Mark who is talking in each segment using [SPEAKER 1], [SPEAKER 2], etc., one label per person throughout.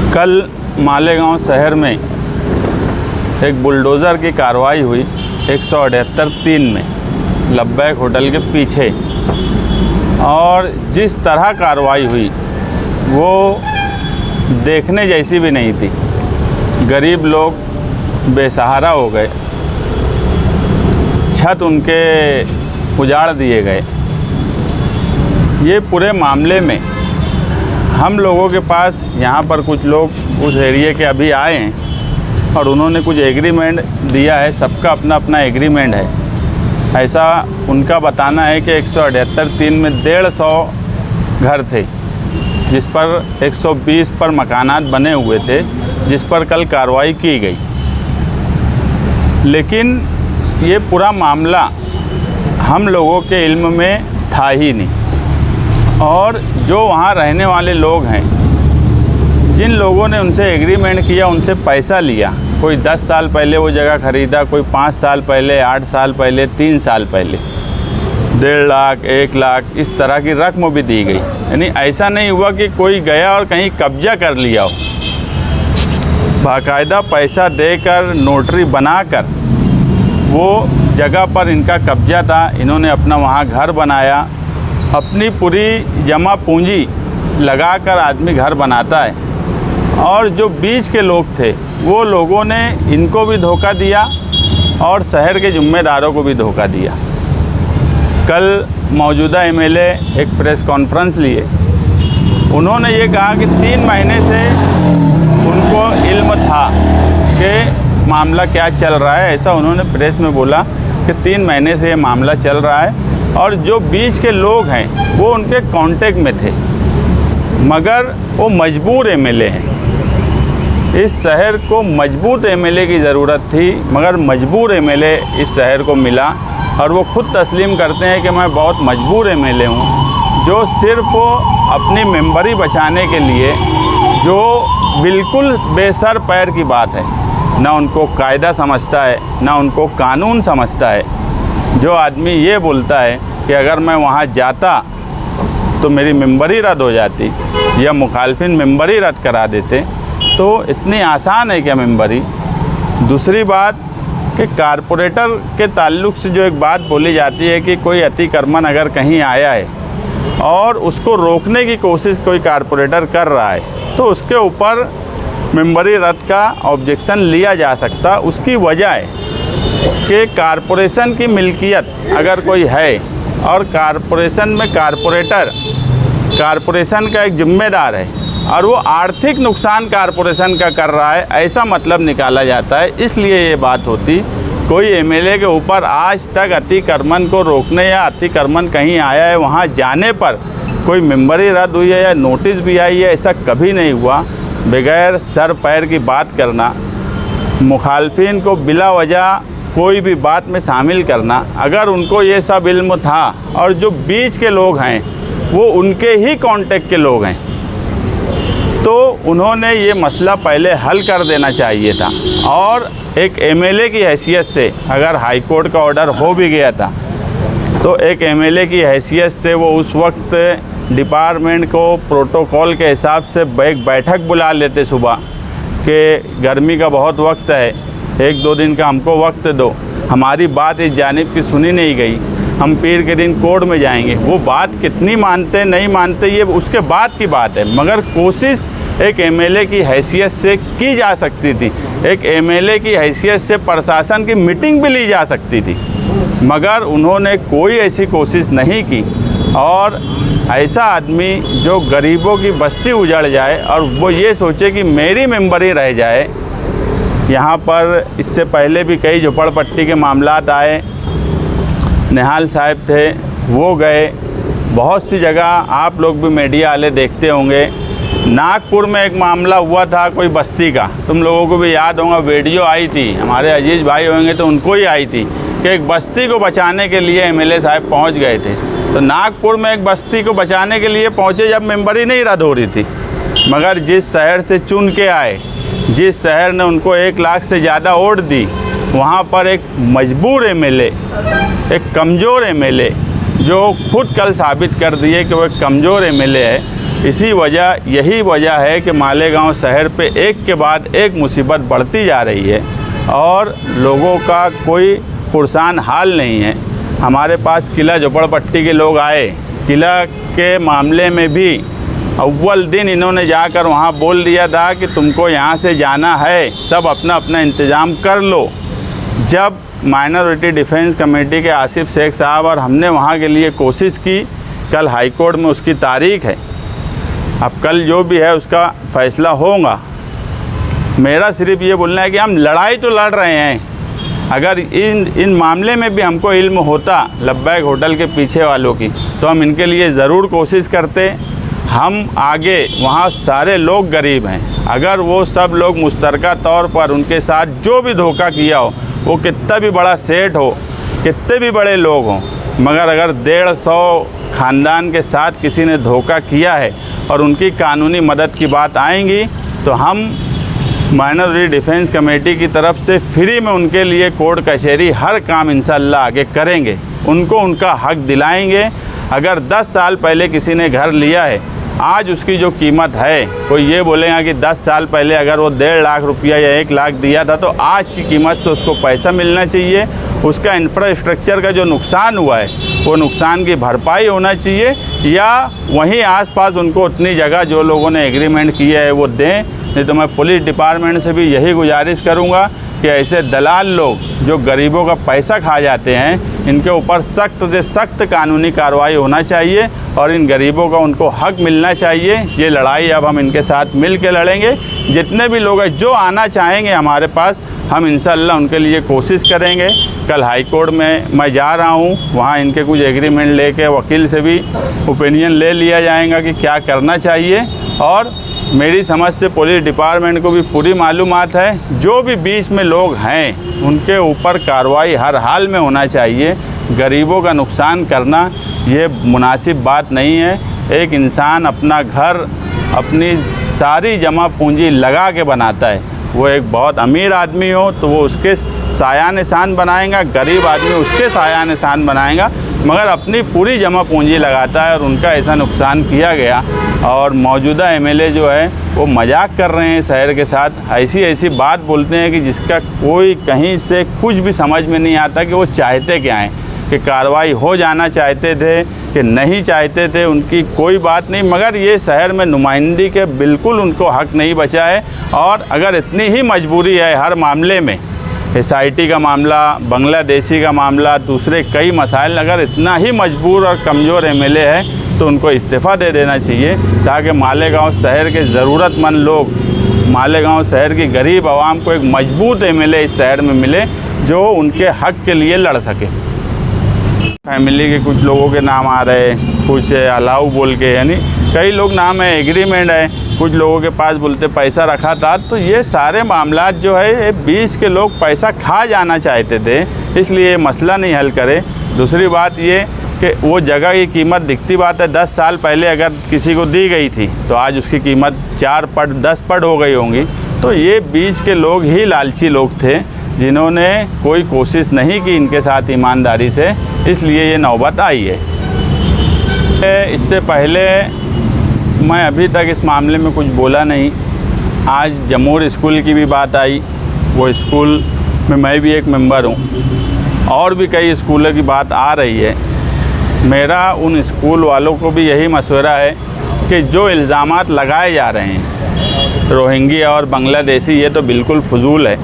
[SPEAKER 1] कल मालेगांव शहर में एक बुलडोज़र की कार्रवाई हुई 178(3) में लब्बैक होटल के पीछे, और जिस तरह कार्रवाई हुई वो देखने जैसी भी नहीं थी। गरीब लोग बेसहारा हो गए, छत उनके उजाड़ दिए गए। ये पूरे मामले में हम लोगों के पास यहाँ पर कुछ लोग उस एरिया के अभी आए हैं और उन्होंने कुछ एग्रीमेंट दिया है। सबका अपना अपना एग्रीमेंट है। ऐसा उनका बताना है कि 178(3) में 150 घर थे, जिस पर 120 पर मकानात बने हुए थे, जिस पर कल कार्रवाई की गई। लेकिन ये पूरा मामला हम लोगों के इल्म में था ही नहीं। और जो वहाँ रहने वाले लोग हैं, जिन लोगों ने उनसे एग्रीमेंट किया, उनसे पैसा लिया, कोई 10 साल पहले वो जगह ख़रीदा, कोई 5 साल पहले, 8 साल पहले, 3 साल पहले, 1.5 लाख, 1 लाख इस तरह की रकम भी दी गई। यानी ऐसा नहीं हुआ कि कोई गया और कहीं कब्जा कर लिया हो। बाकायदा पैसा देकर, नोटरी बनाकर वो जगह पर इनका कब्जा था। इन्होंने अपना वहाँ घर बनाया। अपनी पूरी जमा पूंजी लगाकर आदमी घर बनाता है। और जो बीच के लोग थे, वो लोगों ने इनको भी धोखा दिया और शहर के ज़िम्मेदारों को भी धोखा दिया। कल मौजूदा एमएलए एक प्रेस कॉन्फ्रेंस लिए। उन्होंने ये कहा कि 3 महीने से उनको इल्म था कि मामला क्या चल रहा है। ऐसा उन्होंने प्रेस में बोला कि 3 महीने से ये मामला चल रहा है और जो बीच के लोग हैं वो उनके कांटेक्ट में थे, मगर वो मजबूर एमएलए हैं। इस शहर को मजबूत एमएलए की ज़रूरत थी, मगर मजबूर एमएलए इस शहर को मिला। और वो खुद तस्लीम करते हैं कि मैं बहुत मजबूर एमएलए हूँ, जो सिर्फ़ अपनी मेंबरी बचाने के लिए, जो बिल्कुल बेसर पैर की बात है, ना उनको कायदा समझता है, ना उनको कानून समझता है। जो आदमी ये बोलता है कि अगर मैं वहाँ जाता तो मेरी मेंबरी रद्द हो जाती या मुखालफिन मेंबरी रद्द करा देते, तो इतनी आसान है क्या मेंबरी? दूसरी बात कि कारपोरेटर के ताल्लुक़ से जो एक बात बोली जाती है कि कोई अतिक्रमण अगर कहीं आया है और उसको रोकने की कोशिश कोई कारपोरेटर कर रहा है, तो उसके ऊपर मेंबरी रद्द का ऑब्जेक्शन लिया जा सकता। उसकी वजह है कि कारपोरेशन की मिल्कियत अगर कोई है और कारपोरेशन में कारपोरेशन का एक जिम्मेदार है और वो आर्थिक नुकसान कारपोरेशन का कर रहा है, ऐसा मतलब निकाला जाता है। इसलिए ये बात होती। कोई एमएलए के ऊपर आज तक अतिक्रमण को रोकने या अतिक्रमण कहीं आया है, वहाँ जाने पर कोई मेंबरी रद्द हुई है या नोटिस भी आई है, ऐसा कभी नहीं हुआ। बगैर सर पैर की बात करना, मुखालफिन को बिला वजह कोई भी बात में शामिल करना, अगर उनको ये सब इल्म था और जो बीच के लोग हैं वो उनके ही कांटेक्ट के लोग हैं, तो उन्होंने ये मसला पहले हल कर देना चाहिए था। और एक एमएलए की हैसियत से अगर हाई कोर्ट का ऑर्डर हो भी गया था, तो एक एमएलए की हैसियत से वो उस वक्त डिपार्टमेंट को प्रोटोकॉल के हिसाब से एक बैठक बुला लेते सुबह कि गर्मी का बहुत वक्त है, 1-2 दिन का हमको वक्त दो। हमारी बात इस जानिब की सुनी नहीं गई, हम पीर के दिन कोर्ट में जाएंगे। वो बात कितनी मानते नहीं मानते ये उसके बाद की बात है, मगर कोशिश एक एमएलए की हैसियत से की जा सकती थी। एक एमएलए की हैसियत से प्रशासन की मीटिंग भी ली जा सकती थी, मगर उन्होंने कोई ऐसी कोशिश नहीं की। और ऐसा आदमी जो गरीबों की बस्ती उजड़ जाए और वो ये सोचे कि मेरी मेंबरी रह जाए। यहाँ पर इससे पहले भी कई झोपड़पट्टी के मामलात आए। निहाल साहब थे, वो गए। बहुत सी जगह आप लोग भी मीडिया वाले देखते होंगे। नागपुर में एक मामला हुआ था कोई बस्ती का, तुम लोगों को भी याद होगा, वीडियो आई थी, हमारे अजीज़ भाई होंगे तो उनको ही आई थी कि एक बस्ती को बचाने के लिए एमएलए साहब पहुंच गए थे। तो नागपुर में एक बस्ती को बचाने के लिए पहुंचे जब मेंबरी नहीं रद्द हो रही थी, मगर जिस शहर से चुन के आए, जिस शहर ने उनको 1 लाख से ज़्यादा वोट दी, वहाँ पर एक मजबूर एमएलए, एक कमज़ोर एमएलए, जो खुद कल साबित कर दिए कि वो एक कमज़ोर एमएलए है, यही वजह है कि मालेगांव शहर पे एक के बाद एक मुसीबत बढ़ती जा रही है और लोगों का कोई पुरसान हाल नहीं है। हमारे पास किला झोपड़पट्टी के लोग आए, किला के मामले में भी अव्वल दिन इन्होंने जाकर वहाँ बोल दिया था कि तुमको यहाँ से जाना है, सब अपना अपना इंतज़ाम कर लो। जब माइनॉरिटी डिफेंस कमेटी के आसिफ शेख साहब और हमने वहाँ के लिए कोशिश की, कल हाई कोर्ट में उसकी तारीख है, अब कल जो भी है उसका फ़ैसला होगा। मेरा सिर्फ ये बोलना है कि हम लड़ाई तो लड़ रहे हैं, अगर इन मामले में भी हमको इल्म होता लब्बैक होटल के पीछे वालों की, तो हम इनके लिए ज़रूर कोशिश करते। हम आगे, वहाँ सारे लोग गरीब हैं, अगर वो सब लोग मुश्तरका तौर पर उनके साथ जो भी धोखा किया हो, वो कितना भी बड़ा सेठ हो, कितने भी बड़े लोग हों, मगर अगर 150 ख़ानदान के साथ किसी ने धोखा किया है और उनकी कानूनी मदद की बात आएंगी, तो हम माइनॉरिटी डिफेंस कमेटी की तरफ से फ्री में उनके लिए कोर्ट कचहरी हर काम इंशाअल्लाह आगे करेंगे, उनको उनका हक दिलाएंगे। अगर 10 साल पहले किसी ने घर लिया है, आज उसकी जो कीमत है, कोई ये बोलेगा कि 10 साल पहले अगर वो 1.5 लाख रुपया या 1 लाख दिया था, तो आज की कीमत से उसको पैसा मिलना चाहिए। उसका इंफ्रास्ट्रक्चर का जो नुकसान हुआ है, वो नुकसान की भरपाई होना चाहिए, या वहीं आसपास उनको उतनी जगह जो लोगों ने एग्रीमेंट किया है वो दें। नहीं तो मैं पुलिस डिपार्टमेंट से भी यही गुजारिश करूँगा कि ऐसे दलाल लोग जो गरीबों का पैसा खा जाते हैं, इनके ऊपर सख्त से सख्त कानूनी कार्रवाई होना चाहिए और इन गरीबों का उनको हक मिलना चाहिए। ये लड़ाई अब हम इनके साथ मिल के लड़ेंगे। जितने भी लोग हैं जो आना चाहेंगे हमारे पास, हम इंशाअल्लाह उनके लिए कोशिश करेंगे। कल हाई कोर्ट में मैं जा रहा हूँ, वहाँ इनके कुछ एग्रीमेंट लेके वकील से भी ओपिनियन ले लिया जाएगा कि क्या करना चाहिए। और मेरी समझ से पुलिस डिपार्टमेंट को भी पूरी मालूमात है, जो भी बीच में लोग हैं उनके ऊपर कार्रवाई हर हाल में होना चाहिए। गरीबों का नुकसान करना ये मुनासिब बात नहीं है। एक इंसान अपना घर अपनी सारी जमा पूंजी लगा के बनाता है, वो एक बहुत अमीर आदमी हो तो वो उसके साया निशान बनाएगा, गरीब आदमी उसके साया निशान बनाएगा, मगर अपनी पूरी जमा पूंजी लगाता है और उनका ऐसा नुकसान किया गया। और मौजूदा एमएलए जो है वो मजाक कर रहे हैं शहर के साथ, ऐसी बात बोलते हैं कि जिसका कोई कहीं से कुछ भी समझ में नहीं आता कि वो चाहते क्या हैं, कि कार्रवाई हो जाना चाहते थे कि नहीं चाहते थे, उनकी कोई बात नहीं। मगर ये शहर में नुमाइंदगी के बिल्कुल उनको हक नहीं बचा है। और अगर इतनी ही मजबूरी है हर मामले में, SIT का मामला, बांग्लादेशी का मामला, दूसरे कई मसाइल, अगर इतना ही मजबूर और कमज़ोर एमएलए है तो उनको इस्तीफ़ा दे देना चाहिए, ताकि मालेगांव शहर के ज़रूरतमंद लोग, मालेगांव शहर की गरीब आवाम को एक मजबूत एमएलए इस शहर में मिले जो उनके हक के लिए लड़ सके। फैमिली के कुछ लोगों के नाम आ रहे हैं, कुछ अलाउ बोल के, यानी कई लोग नाम है, एग्रीमेंट है, कुछ लोगों के पास बोलते पैसा रखा था। तो ये सारे मामला जो है, ये बीच के लोग पैसा खा जाना चाहते थे, इसलिए मसला नहीं हल करे। दूसरी बात ये कि वो जगह की कीमत दिखती बात है, 10 साल पहले अगर किसी को दी गई थी तो आज उसकी कीमत 4 पट 10 पट हो गई होंगी। तो ये बीच के लोग ही लालची लोग थे जिन्होंने कोई कोशिश नहीं की इनके साथ ईमानदारी से, इसलिए ये नौबत आई है। इससे पहले मैं अभी तक इस मामले में कुछ बोला नहीं। आज जमूर स्कूल की भी बात आई, वो स्कूल में मैं भी एक मेंबर हूँ, और भी कई स्कूलों की बात आ रही है। मेरा उन स्कूल वालों को भी यही मशवरा है कि जो इल्ज़ामात लगाए जा रहे हैं रोहिंग्या और बांग्लादेशी, ये तो बिल्कुल फजूल है।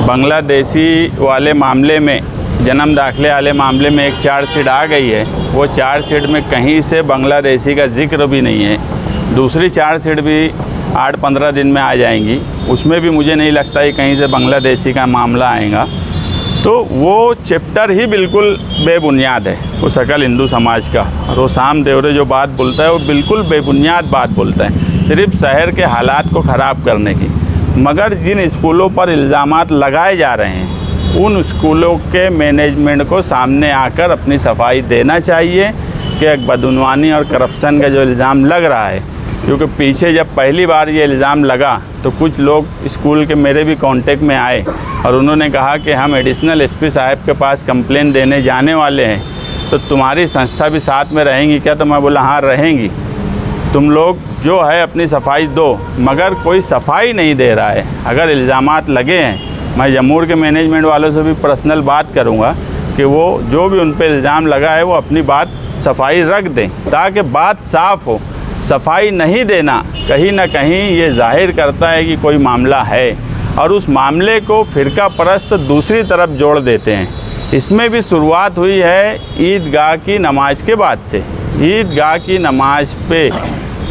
[SPEAKER 1] बांग्लादेशी वाले मामले में, जन्म दाखिले वाले मामले में एक चार्जशीट आ गई है, वो चार्जशीट में कहीं से बांग्लादेशी का जिक्र भी नहीं है। दूसरी चार्जशीट भी 8-15 दिन में आ जाएंगी, उसमें भी मुझे नहीं लगता है कहीं से बांग्लादेशी का मामला आएगा। तो वो चैप्टर ही बिल्कुल बेबुनियाद है, वो सकल हिंदू समाज का। और वो शाम देवरे जो बात बोलता है वो बिल्कुल बेबुनियाद बात बोलता है, सिर्फ शहर के हालात को ख़राब करने की। मगर जिन स्कूलों पर इल्ज़ामात लगाए जा रहे हैं, उन स्कूलों के मैनेजमेंट को सामने आकर अपनी सफाई देना चाहिए कि एक बदउनवानी और करप्शन का जो इल्ज़ाम लग रहा है, क्योंकि पीछे जब पहली बार ये इल्ज़ाम लगा तो कुछ लोग स्कूल के मेरे भी कांटेक्ट में आए और उन्होंने कहा कि हम एडिशनल SP साहब के पास कंप्लेन देने जाने वाले हैं, तो तुम्हारी संस्था भी साथ में रहेंगी क्या? तो मैं बोला हाँ रहेंगी। तुम लोग जो है अपनी सफाई दो, मगर कोई सफाई नहीं दे रहा है। अगर इल्ज़ामात लगे हैं, मैं जमूर के मैनेजमेंट वालों से भी पर्सनल बात करूंगा कि वो जो भी उन पे इल्ज़ाम लगा है वो अपनी बात सफाई रख दें, ताकि बात साफ़ हो। सफाई नहीं देना कहीं ना कहीं ये जाहिर करता है कि कोई मामला है, और उस मामले को फ़िरका परस्त दूसरी तरफ जोड़ देते हैं। इसमें भी शुरुआत हुई है ईदगाह की नमाज के बाद से। ईदगाह की नमाज पे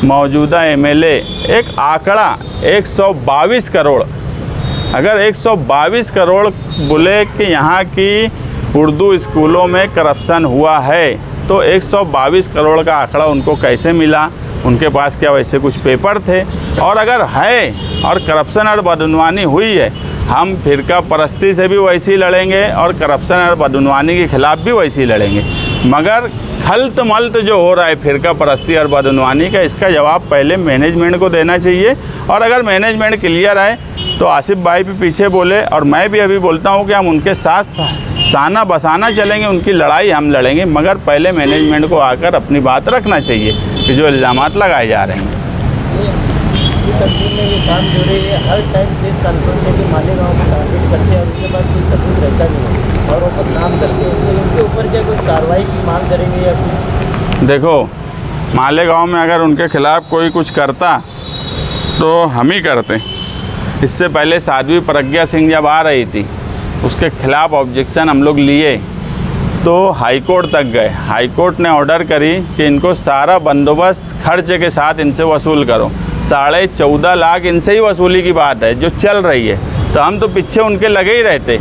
[SPEAKER 1] मौजूदा एमएलए एक आंकड़ा 122 करोड़, अगर 122 करोड़ बोले कि यहाँ की उर्दू स्कूलों में करप्शन हुआ है, तो 122 करोड़ का आंकड़ा उनको कैसे मिला? उनके पास क्या वैसे कुछ पेपर थे? और अगर है और करप्शन और बदनवानी हुई है, हम फ़िरका परस्ती से भी वैसे ही लड़ेंगे और करप्शन और बदनवानी के ख़िलाफ़ भी वैसे ही लड़ेंगे। मगर खल्त मल्त जो हो रहा है फ़िरका परस्ती और बदनवानी का, इसका जवाब पहले मैनेजमेंट को देना चाहिए। और अगर मैनेजमेंट क्लियर है तो आसिफ भाई भी पीछे बोले, और मैं भी अभी बोलता हूँ कि हम उनके साथ साना बसाना चलेंगे, उनकी लड़ाई हम लड़ेंगे, मगर पहले मैनेजमेंट को आकर अपनी बात रखना चाहिए कि जो इल्ज़ामात लगाए जा रहे हैं।
[SPEAKER 2] ये शाम जो रही है हर टाइम प्रेस कॉन्फ्रेंस में कि मालेगांव को टारगेट करते हैं और उनके पास कोई सबूत रहता नहीं है और वो बदनाम करते हैं, तो उनके ऊपर क्या कुछ कार्रवाई की मांग करेंगे या कुछ?
[SPEAKER 1] देखो, मालेगांव में अगर उनके ख़िलाफ़ कोई कुछ करता तो हम ही करते। इससे पहले साध्वी प्रज्ञा सिंह जब आ रही थी, उसके ख़िलाफ़ ऑब्जेक्शन हम लोग लिए तो हाई कोर्ट तक गए। हाई कोर्ट ने ऑर्डर करी कि इनको सारा बंदोबस्त खर्चे के साथ इनसे वसूल करो। 14.5 लाख इनसे ही वसूली की बात है जो चल रही है, तो हम तो पीछे उनके लगे ही रहते।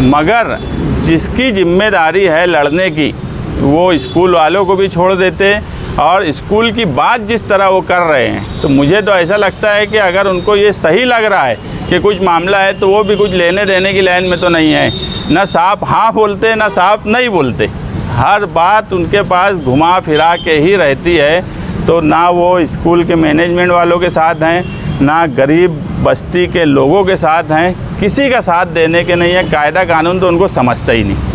[SPEAKER 1] मगर जिसकी जिम्मेदारी है लड़ने की, वो स्कूल वालों को भी छोड़ देते, और स्कूल की बात जिस तरह वो कर रहे हैं, तो मुझे तो ऐसा लगता है कि अगर उनको ये सही लग रहा है कि कुछ मामला है, तो वो भी कुछ लेने देने की लाइन में तो नहीं है। न साफ हाँ बोलते, न साफ नहीं बोलते, हर बात उनके पास घुमा फिरा के ही रहती है। तो ना वो स्कूल के मैनेजमेंट वालों के साथ हैं, ना गरीब बस्ती के लोगों के साथ हैं, किसी का साथ देने के नहीं है। कायदा कानून तो उनको समझता ही नहीं।